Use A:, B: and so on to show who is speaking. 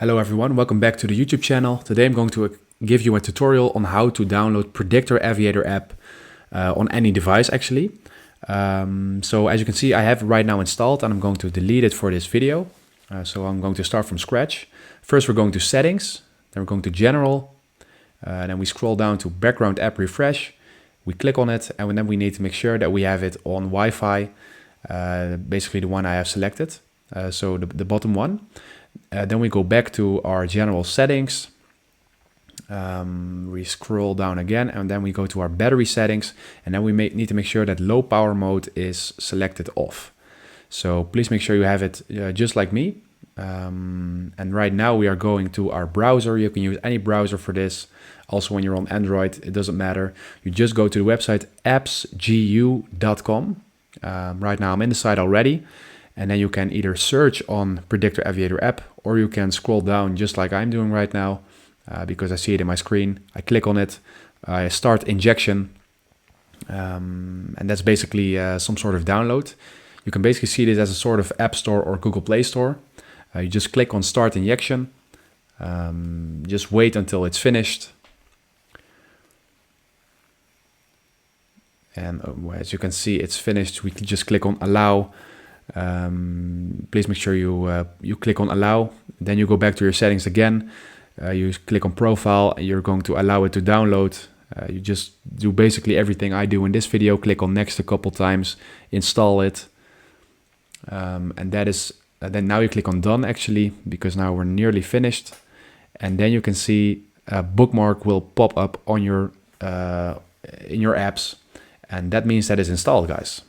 A: Hello everyone, welcome back to the YouTube channel. Today I'm going to give you a tutorial on how to download Predictor Aviator app on any device actually. So as you can see, I have it right now installed and I'm going to delete it for this video. So I'm going to start from scratch. First we're going to settings, then we're going to general, then we scroll down to background app refresh. We click on it and then we need to make sure that we have it on Wi-Fi, basically the one I have selected, so the bottom one. Then we go back to our general settings. We scroll down again and then we go to our battery settings, and then we need to make sure that low power mode is selected off. So please make sure you have it just like me. And right now we are going to our browser. You can use any browser for this. Also when you're on Android, it doesn't matter. You just go to the website appsgu.com. Right now I'm in the site already. And then you can either search on Predictor Aviator app, or you can scroll down just like I'm doing right now, because I see it in my screen. I click on it, I start injection, and that's basically some sort of download. You can basically see this as a sort of App Store or Google Play Store. You just click on start injection, just wait until it's finished. And as you can see, it's finished. We can just click on allow. Please make sure you click on allow. Then you go back to your settings again. You click on profile and you're going to allow it to download. You just do basically everything I do in this video. Click on next a couple times, install it, and that is then now you click on done actually, because now we're nearly finished. And then you can see a bookmark will pop up on your in your apps, and that means that it's installed, guys.